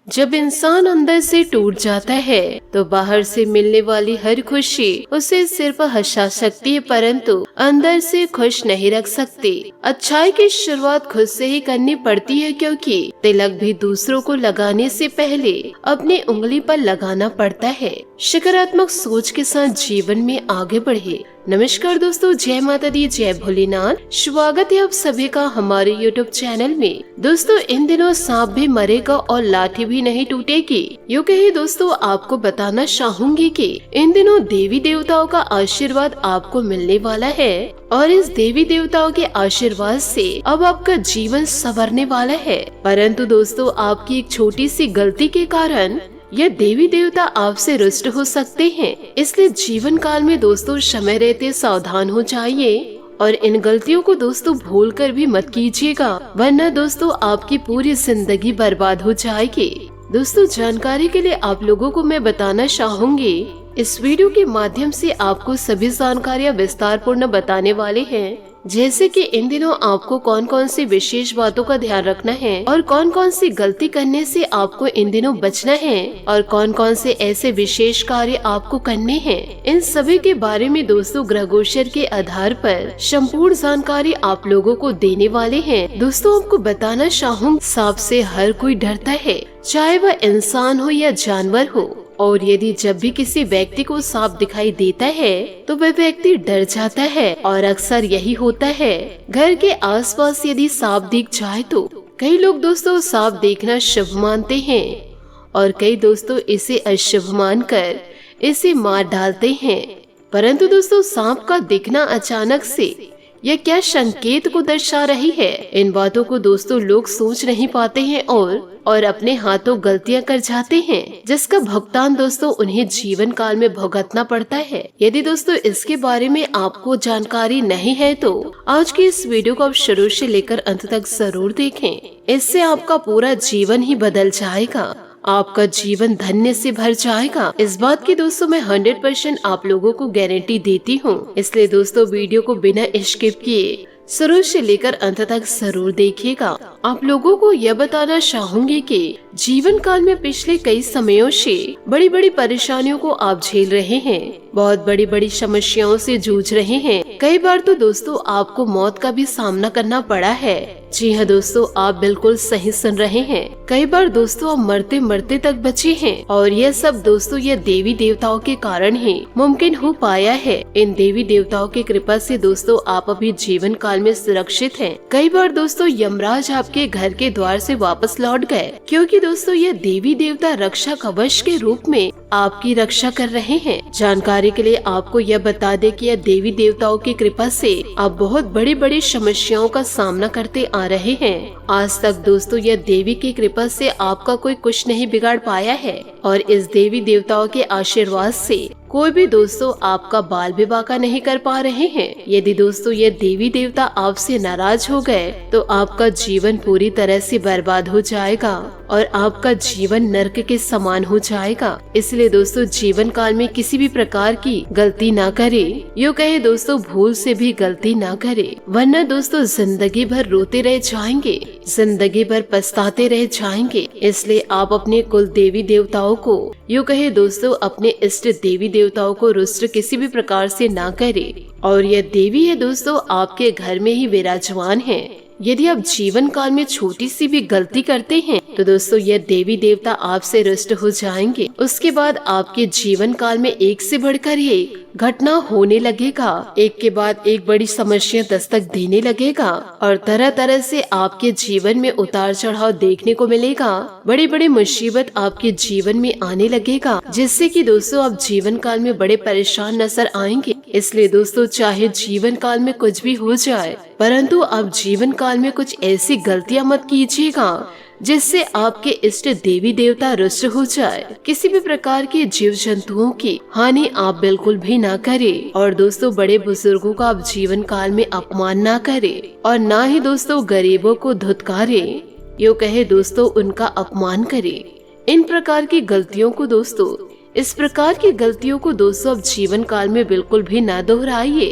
जब इंसान अंदर से टूट जाता है तो बाहर से मिलने वाली हर खुशी उसे सिर्फ हंसा सकती है, परंतु अंदर से खुश नहीं रख सकती। अच्छाई की शुरुआत खुद से ही करनी पड़ती है, क्योंकि तिलक भी दूसरों को लगाने से पहले अपनी उंगली पर लगाना पड़ता है। सकारात्मक सोच के साथ जीवन में आगे बढ़े। नमस्कार दोस्तों, जय माता दी, जय भोलेनाथ। स्वागत है आप सभी का हमारे YouTube चैनल में। दोस्तों, इन दिनों सांप भी मरेगा और लाठी भी नहीं टूटेगी। यूँ कहे दोस्तों, आपको बताना चाहूंगी कि इन दिनों देवी देवताओं का आशीर्वाद आपको मिलने वाला है और इस देवी देवताओं के आशीर्वाद से अब आपका जीवन संवरने वाला है। परंतु दोस्तों, आपकी एक छोटी सी गलती के कारण यह देवी देवता आपसे रुष्ट हो सकते हैं। इसलिए जीवन काल में दोस्तों समय रहते सावधान हो जाइए और इन गलतियों को दोस्तों भूल कर भी मत कीजिएगा, वरना दोस्तों आपकी पूरी जिंदगी बर्बाद हो जाएगी। दोस्तों, जानकारी के लिए आप लोगों को मैं बताना चाहूंगी, इस वीडियो के माध्यम से आपको सभी जानकारियाँ विस्तार पूर्ण बताने वाले हैं, जैसे कि इन दिनों आपको कौन कौन सी विशेष बातों का ध्यान रखना है और कौन कौन सी गलती करने से आपको इन दिनों बचना है और कौन कौन से ऐसे विशेष कार्य आपको करने हैं। इन सभी के बारे में दोस्तों ग्रह गोचर के आधार पर संपूर्ण जानकारी आप लोगों को देने वाले हैं। दोस्तों, आपको बताना चाहूँगी, सांप से हर कोई डरता है, चाहे वह इंसान हो या जानवर हो। और यदि जब भी किसी व्यक्ति को सांप दिखाई देता है तो वह व्यक्ति डर जाता है और अक्सर यही होता है। घर के आसपास यदि सांप दिख जाए तो कई लोग दोस्तों सांप देखना शुभ मानते हैं और कई दोस्तों इसे अशुभ मानकर इसे मार डालते हैं। परंतु दोस्तों, सांप का दिखना अचानक से यह क्या संकेत को दर्शा रही है, इन बातों को दोस्तों लोग सोच नहीं पाते हैं और अपने हाथों गलतियां कर जाते हैं, जिसका भुगतान दोस्तों उन्हें जीवन काल में भुगतना पड़ता है। यदि दोस्तों इसके बारे में आपको जानकारी नहीं है तो आज की इस वीडियो को आप शुरू से लेकर अंत तक जरूर देखें। इससे आपका पूरा जीवन ही बदल जाएगा, आपका जीवन धन्य से भर जाएगा। इस बात की दोस्तों मैं 100% आप लोगों को गारंटी देती हूँ। इसलिए दोस्तों वीडियो को बिना स्किप किए शुरू से लेकर अंत तक जरूर देखिएगा। आप लोगों को यह बताना चाहूंगी कि जीवन काल में पिछले कई समयों से बड़ी बड़ी परेशानियों को आप झेल रहे हैं, बहुत बड़ी बड़ी समस्याओं से जूझ रहे हैं। कई बार तो दोस्तों आपको मौत का भी सामना करना पड़ा है। जी हाँ दोस्तों, आप बिल्कुल सही सुन रहे हैं। कई बार दोस्तों आप मरते मरते तक बचे हैं और यह सब दोस्तों यह देवी देवताओं के कारण ही मुमकिन हो पाया है। इन देवी देवताओं की कृपा से दोस्तों आप अभी जीवन काल में सुरक्षित हैं। कई बार दोस्तों यमराज आपके घर के द्वार से वापस लौट गए, क्योंकि दोस्तों यह देवी देवता रक्षा कवच के रूप में आपकी रक्षा कर रहे हैं। जानकारी के लिए आपको यह बता दे कि यह देवी देवताओं की कृपा से आप बहुत बड़ी बड़ी समस्याओं का सामना करते आ रहे हैं। आज तक दोस्तों यह देवी की कृपा से आपका कोई कुछ नहीं बिगाड़ पाया है और इस देवी देवताओं के आशीर्वाद से कोई भी दोस्तों आपका बाल विवाह का नहीं कर पा रहे हैं। यदि दोस्तों ये देवी देवता आपसे नाराज हो गए तो आपका जीवन पूरी तरह से बर्बाद हो जाएगा और आपका जीवन नर्क के समान हो जाएगा। इसलिए दोस्तों जीवन काल में किसी भी प्रकार की गलती ना करे, यूँ कहे दोस्तों भूल से भी गलती ना करे, वरना दोस्तों जिंदगी भर रोते रह जाएंगे, जिंदगी भर पछताते रह जाएंगे। इसलिए आप अपने कुल देवी देवताओं को, यूँ कहे दोस्तों अपने इष्ट देवी देवताओं को रुष्ट किसी भी प्रकार से ना करे। और यह देवी है दोस्तों आपके घर में ही विराजमान है। यदि आप जीवन काल में छोटी सी भी गलती करते हैं तो दोस्तों यह देवी देवता आपसे रुष्ट हो जाएंगे। उसके बाद आपके जीवन काल में एक से बढ़कर एक घटना होने लगेगा, एक के बाद एक बड़ी समस्या दस्तक देने लगेगा और तरह तरह से आपके जीवन में उतार चढ़ाव देखने को मिलेगा। बड़ी बड़ी मुसीबत आपके जीवन में आने लगेगा, जिससे कि दोस्तों आप जीवन काल में बड़े परेशान नजर आएंगे। इसलिए दोस्तों चाहे जीवन काल में कुछ भी हो जाए, परंतु आप जीवन काल में कुछ ऐसी गलतियां मत कीजिएगा जिससे आपके इष्ट देवी देवता रुष्ट हो जाए। किसी भी प्रकार के जीव जंतुओं की हानि आप बिल्कुल भी ना करें और दोस्तों बड़े बुजुर्गों का आप जीवन काल में अपमान ना करें और ना ही दोस्तों गरीबों को धुतकारे, यूँ कहे दोस्तों उनका अपमान करें। इन प्रकार की गलतियों को दोस्तों, इस प्रकार की गलतियों को दोस्तों अब जीवन काल में बिल्कुल भी ना दोहराइए।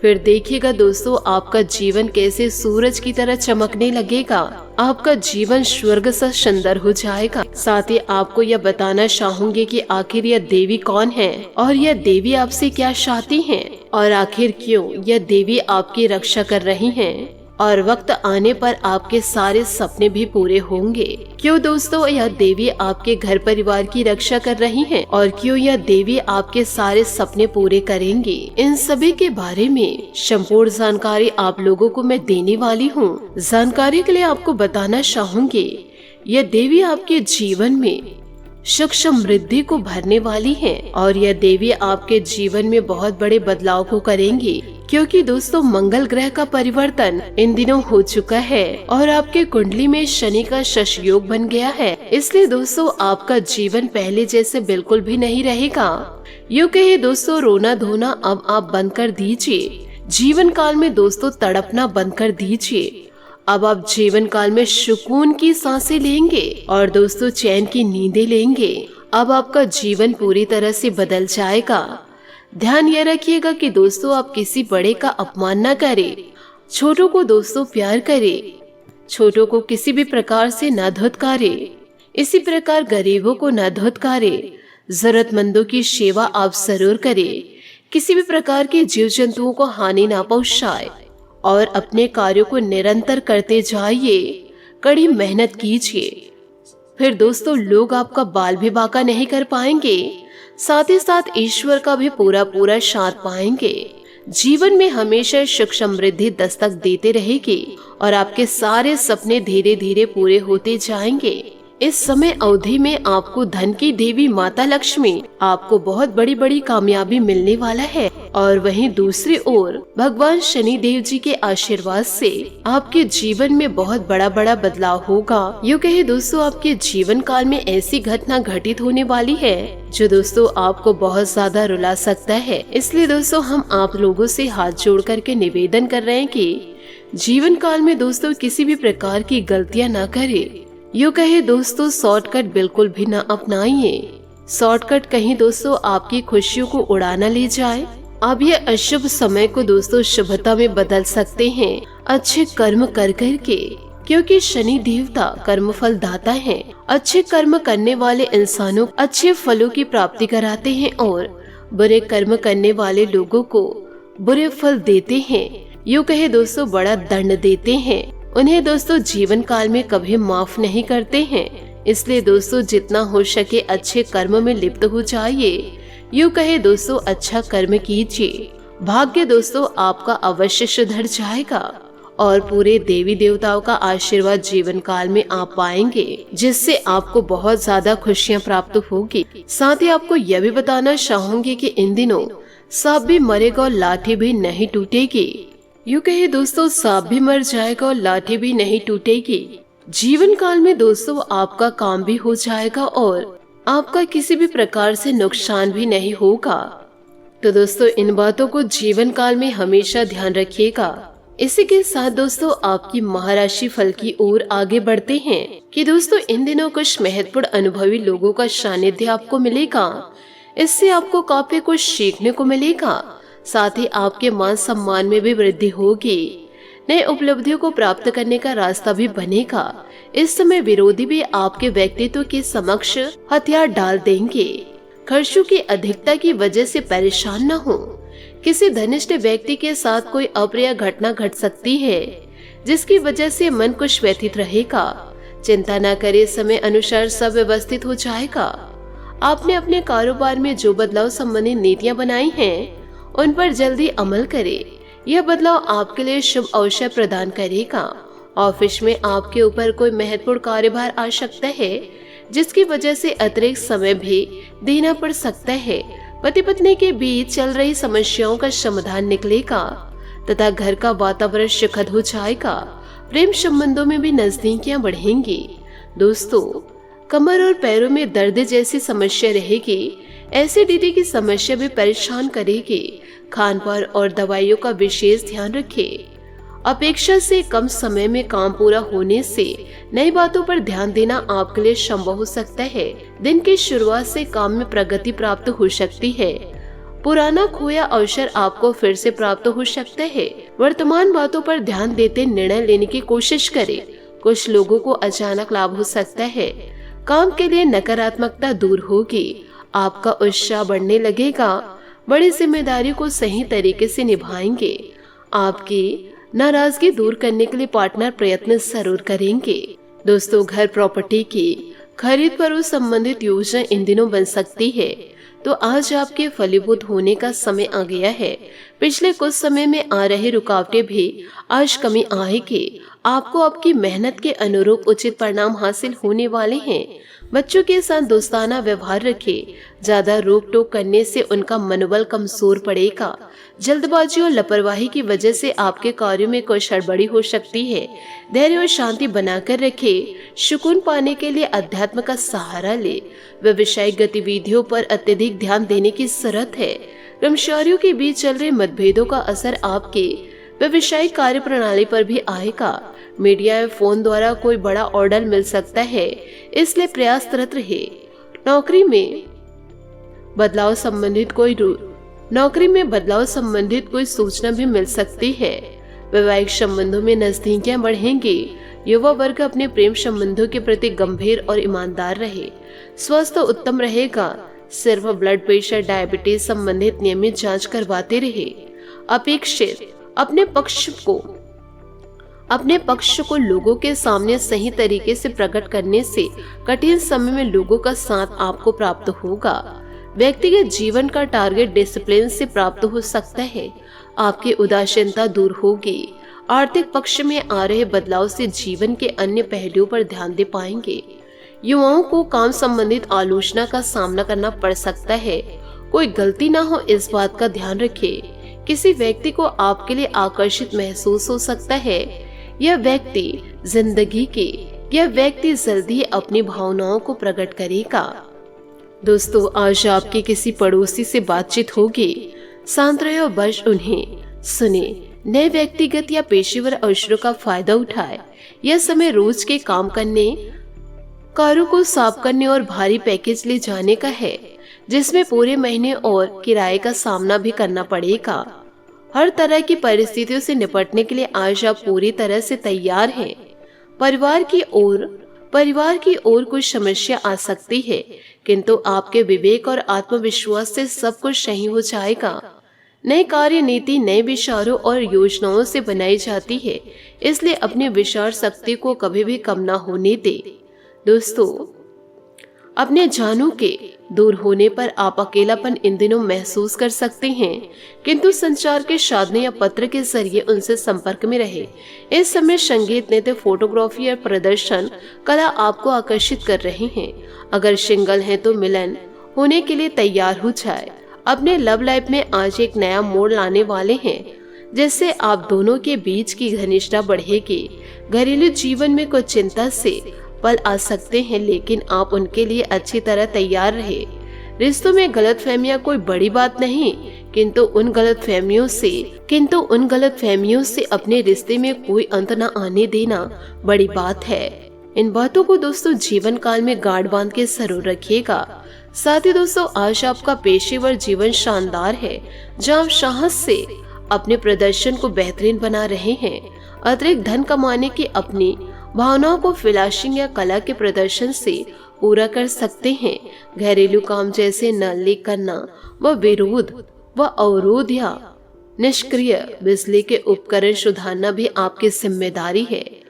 फिर देखिएगा दोस्तों आपका जीवन कैसे सूरज की तरह चमकने लगेगा। आपका जीवन स्वर्ग सा सुंदर हो जाएगा। साथ ही आपको यह बताना चाहूंगी कि आखिर यह देवी कौन है और यह देवी आपसे क्या चाहती है और आखिर क्यों यह देवी आपकी रक्षा कर रही है और वक्त आने पर आपके सारे सपने भी पूरे होंगे। क्यों दोस्तों यह देवी आपके घर परिवार की रक्षा कर रही है और क्यों यह देवी आपके सारे सपने पूरे करेंगी, इन सभी के बारे में संपूर्ण जानकारी आप लोगों को मैं देने वाली हूँ। जानकारी के लिए आपको बताना चाहूंगी यह देवी आपके जीवन में सुख समृद्धि को भरने वाली है और यह देवी आपके जीवन में बहुत बड़े बदलाव को करेंगी, क्योंकि दोस्तों मंगल ग्रह का परिवर्तन इन दिनों हो चुका है और आपके कुंडली में शनि का शश योग बन गया है। इसलिए दोस्तों आपका जीवन पहले जैसे बिल्कुल भी नहीं रहेगा। यूँ कहे दोस्तों रोना धोना अब आप बंद कर दीजिए। जीवन काल में दोस्तों तड़पना बंद कर दीजिए। अब आप जीवन काल में सुकून की सांसें लेंगे और दोस्तों चैन की नींदें लेंगे। अब आपका जीवन पूरी तरह से बदल जाएगा। ध्यान यह रखिएगा कि दोस्तों आप किसी बड़े का अपमान न करें, छोटों को दोस्तों प्यार करें, छोटों को किसी भी प्रकार से न धुतकारे, इसी प्रकार गरीबों को न धुतकारे, जरूरतमंदों की सेवा आप जरूर करें, किसी भी प्रकार के जीव जंतुओं को हानि न पहुंचाए और अपने कार्यों को निरंतर करते जाइए, कड़ी मेहनत कीजिए। फिर दोस्तों लोग आपका बाल भी बांका नहीं कर पाएंगे, साथ ही साथ ईश्वर का भी पूरा पूरा साथ पाएंगे। जीवन में हमेशा सुख समृद्धि दस्तक देते रहेगी और आपके सारे सपने धीरे धीरे पूरे होते जाएंगे। इस समय अवधि में आपको धन की देवी माता लक्ष्मी आपको बहुत बड़ी बड़ी कामयाबी मिलने वाला है और वहीं दूसरी ओर भगवान शनि देव जी के आशीर्वाद से आपके जीवन में बहुत बड़ा बड़ा बदलाव होगा। यूँ कहे दोस्तों आपके जीवन काल में ऐसी घटना घटित होने वाली है जो दोस्तों आपको बहुत ज्यादा रुला सकता है। इसलिए दोस्तों हम आप लोगों से हाथ जोड़ करके निवेदन कर रहे हैं कि जीवन काल में दोस्तों किसी भी प्रकार की गलतियाँ न करें। यूँ कहे दोस्तों शॉर्टकट बिल्कुल भी न अपनाइए। शॉर्टकट कहीं दोस्तों आपकी खुशियों को उड़ा न ले जाए। आप ये अशुभ समय को दोस्तों शुभता में बदल सकते हैं अच्छे कर्म कर कर के, क्योंकि शनि देवता कर्म फल दाता है। अच्छे कर्म करने वाले इंसानों अच्छे फलों की प्राप्ति कराते हैं और बुरे कर्म करने वाले लोगों को बुरे फल देते हैं। यूँ कहे दोस्तों बड़ा दंड देते हैं। उन्हें दोस्तों जीवन काल में कभी माफ नहीं करते हैं। इसलिए दोस्तों जितना हो सके अच्छे कर्म में लिप्त हो जाइए। यूँ कहे दोस्तों अच्छा कर्म कीजिए। भाग्य दोस्तों आपका अवश्य सुधर जाएगा और पूरे देवी देवताओं का आशीर्वाद जीवन काल में आप पाएंगे, जिससे आपको बहुत ज्यादा खुशियाँ प्राप्त होगी। साथ ही आपको यह भी बताना चाहूंगी कि इन दिनों सांप भी मरेगा और लाठी भी नहीं टूटेगी। यूँ कहे दोस्तों सांप भी मर जाएगा और लाठी भी नहीं टूटेगी। जीवन काल में दोस्तों आपका काम भी हो जाएगा और आपका किसी भी प्रकार से नुकसान भी नहीं होगा। तो दोस्तों इन बातों को जीवन काल में हमेशा ध्यान रखिएगा। इसी के साथ दोस्तों आपकी महाराशि फल की ओर आगे बढ़ते हैं कि दोस्तों इन दिनों कुछ महत्वपूर्ण अनुभवी लोगों का सानिध्य आपको मिलेगा। इससे आपको काफी कुछ सीखने को मिलेगा। साथ ही आपके मान सम्मान में भी वृद्धि होगी। नए उपलब्धियों को प्राप्त करने का रास्ता भी बनेगा। इस समय विरोधी भी आपके व्यक्तित्व के समक्ष हथियार डाल देंगे। खर्चों की अधिकता की वजह से परेशान न हो। किसी धनिष्ठ व्यक्ति के साथ कोई अप्रिय घटना घट सकती है, जिसकी वजह से मन कुछ व्यथित रहेगा। चिंता न करे, समय अनुसार सब व्यवस्थित हो जाएगा। आपने अपने कारोबार में जो बदलाव संबंधी नीतियाँ बनाई हैं उन पर जल्दी अमल करें। यह बदलाव आपके लिए शुभ अवसर प्रदान करेगा। ऑफिस में आपके ऊपर कोई महत्वपूर्ण कार्यभार आ सकता है, जिसकी वजह से अतिरिक्त समय भी देना पड़ सकता है। पति पत्नी के बीच चल रही समस्याओं का समाधान निकलेगा तथा घर का वातावरण सुखद हो जाएगा। प्रेम संबंधों में भी नजदीकियां बढ़ेंगी। दोस्तों कमर और पैरों में दर्द जैसी समस्या रहेगी। एसिडिटी की समस्या भी परेशान करेगी। खान पान और दवाइयों का विशेष ध्यान रखें। अपेक्षा से कम समय में काम पूरा होने से नई बातों पर ध्यान देना आपके लिए संभव हो सकता है। दिन की शुरुआत से काम में प्रगति प्राप्त हो सकती है। पुराना खोया अवसर आपको फिर से प्राप्त हो सकता है। वर्तमान बातों पर ध्यान देते निर्णय लेने की कोशिश करें। कुछ लोगों को अचानक लाभ हो सकता है। काम के लिए नकारात्मकता दूर होगी, आपका उत्साह बढ़ने लगेगा। बड़ी जिम्मेदारी को सही तरीके से निभाएंगे। आपकी नाराजगी दूर करने के लिए पार्टनर प्रयत्न जरूर करेंगे। दोस्तों, घर प्रॉपर्टी की खरीद पर संबंधित योजना इन दिनों बन सकती है, तो आज आपके फलीभूत होने का समय आ गया है। पिछले कुछ समय में आ रही रुकावटें भी आज कमी आएगी। आपको आपकी मेहनत के अनुरूप उचित परिणाम हासिल होने वाले हैं। बच्चों के साथ दोस्ताना व्यवहार रखें। ज्यादा रोक टोक करने से उनका मनोबल कमजोर पड़ेगा। जल्दबाजी और लापरवाही की वजह से आपके कार्यों में कोई गड़बड़ी हो सकती है। धैर्य और शांति बनाकर रखें। सुकून पाने के लिए अध्यात्म का सहारा ले। व्यवसायिक गतिविधियों पर अत्यधिक ध्यान देने की जरूरत है। कर्मचारियों के बीच चल रहे मतभेदों का असर आपके व्यवसायिक कार्य प्रणाली पर भी आएगा। मीडिया या फोन द्वारा कोई बड़ा ऑर्डर मिल सकता है, इसलिए प्रयासरत रहे। नौकरी में बदलाव संबंधित कोई सूचना भी मिल सकती है। वैवाहिक संबंधों में नजदीकियां बढ़ेंगी। युवा वर्ग अपने प्रेम संबंधों के प्रति गंभीर और ईमानदार रहे। स्वास्थ्य उत्तम रहेगा। सिर्फ ब्लड प्रेशर, डायबिटीज संबंधित नियमित जांच करवाते रहे। अपेक्षित अपने पक्ष को लोगों के सामने सही तरीके से प्रकट करने से कठिन समय में लोगों का साथ आपको प्राप्त होगा। व्यक्तिगत जीवन का टारगेट डिसिप्लिन से प्राप्त हो सकता है। आपकी उदासीनता दूर होगी। आर्थिक पक्ष में आ रहे बदलाव से जीवन के अन्य पहलुओं पर ध्यान दे पाएंगे। युवाओं को काम संबंधित आलोचना का सामना करना पड़ सकता है। कोई गलती ना हो, इस बात का ध्यान रखें। किसी व्यक्ति को आपके लिए आकर्षित महसूस हो सकता है। यह व्यक्ति जल्दी अपनी भावनाओं को प्रकट करेगा। दोस्तों, आज आपकी किसी पड़ोसी से बातचीत होगी। शांत रहे और बस उन्हें सुने। नए व्यक्तिगत या पेशेवर अवसरों का फायदा उठाए। यह समय रोज के काम करने, कारों को साफ करने और भारी पैकेज ले जाने का है, जिसमें पूरे महीने और किराए का सामना भी करना पड़ेगा। हर तरह की परिस्थितियों से निपटने के लिए आज आप पूरी तरह से तैयार हैं। परिवार की ओर कुछ समस्या आ सकती है, किंतु आपके विवेक और आत्मविश्वास से सब कुछ सही हो जाएगा। नई कार्य नीति नए विचारों और योजनाओं से बनाई जाती है, इसलिए अपनी विचार शक्ति को कभी भी कम ना होने दे। दोस्तों, अपने जानू के दूर होने पर आप अकेलापन इन दिनों महसूस कर सकते हैं, किंतु संचार के साधन या पत्र के जरिए उनसे संपर्क में रहे। इस समय संगीत, नृत्य, फोटोग्राफी और प्रदर्शन कला आपको आकर्षित कर रहे हैं। अगर सिंगल हैं तो मिलन होने के लिए तैयार हो जाए। अपने लव लाइफ में आज एक नया मोड़ लाने वाले हैं, जिससे आप दोनों के बीच की घनिष्ठता बढ़ेगी। घरेलू जीवन में कुछ चिंता से पल आ सकते हैं, लेकिन आप उनके लिए अच्छी तरह तैयार रहे। रिश्तों में गलतफहमियां कोई बड़ी बात नहीं, किंतु उन गलतफहमियों से अपने रिश्ते में कोई अंत न आने देना बड़ी बात है। इन बातों को दोस्तों जीवन काल में गांठ बांध के जरूर रखिएगा। साथ ही दोस्तों, आज आपका पेशेवर जीवन शानदार है, जहाँ आप साहस से अपने प्रदर्शन को बेहतरीन बना रहे हैं। अतिरिक्त धन कमाने की अपनी भावनाओं को फ्लैशिंग या कला के प्रदर्शन से पूरा कर सकते हैं। घरेलू काम जैसे नल लीक करना व अवरोध या निष्क्रिय बिजली के उपकरण सुधारना भी आपकी जिम्मेदारी है।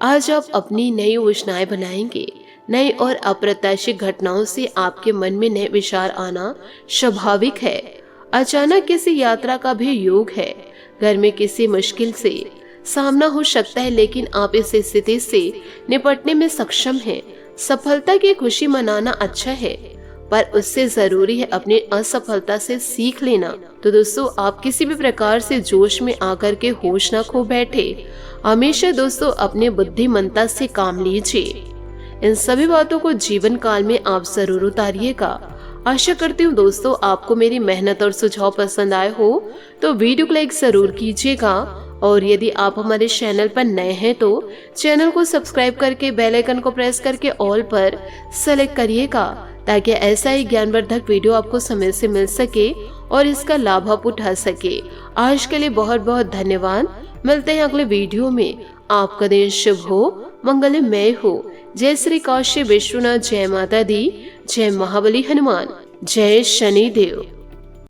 आज आप अपनी नई योजनाएं बनाएंगे। नई और अप्रत्याशित घटनाओं से आपके मन में नए विचार आना स्वाभाविक है। अचानक किसी यात्रा का भी योग है। घर में किसी मुश्किल से सामना हो सकता है, लेकिन आप इस स्थिति से निपटने में सक्षम हैं। सफलता की खुशी मनाना अच्छा है, पर उससे जरूरी है अपनी असफलता से सीख लेना। तो दोस्तों, आप किसी भी प्रकार से जोश में आकर के होश न खो बैठे। हमेशा दोस्तों अपने बुद्धिमत्ता से काम लीजिए। इन सभी बातों को जीवन काल में आप जरूर उतारिएगा। आशा करती हूँ दोस्तों आपको मेरी मेहनत और सुझाव पसंद आए हो, तो वीडियो को लाइक जरूर कीजिएगा और यदि आप हमारे चैनल पर नए हैं तो चैनल को सब्सक्राइब करके बेल आइकन को प्रेस करके ऑल पर सेलेक्ट करिएगा, ताकि ऐसा ही ज्ञानवर्धक वीडियो आपको समय से मिल सके और इसका लाभ आप उठा सके। आज के लिए बहुत बहुत धन्यवाद। मिलते हैं अगले वीडियो में। आपका दिन शुभ हो, मंगलमय हो। जय श्री काशी विश्वनाथ, जय माता दी, जय महाबली हनुमान, जय शनि देव।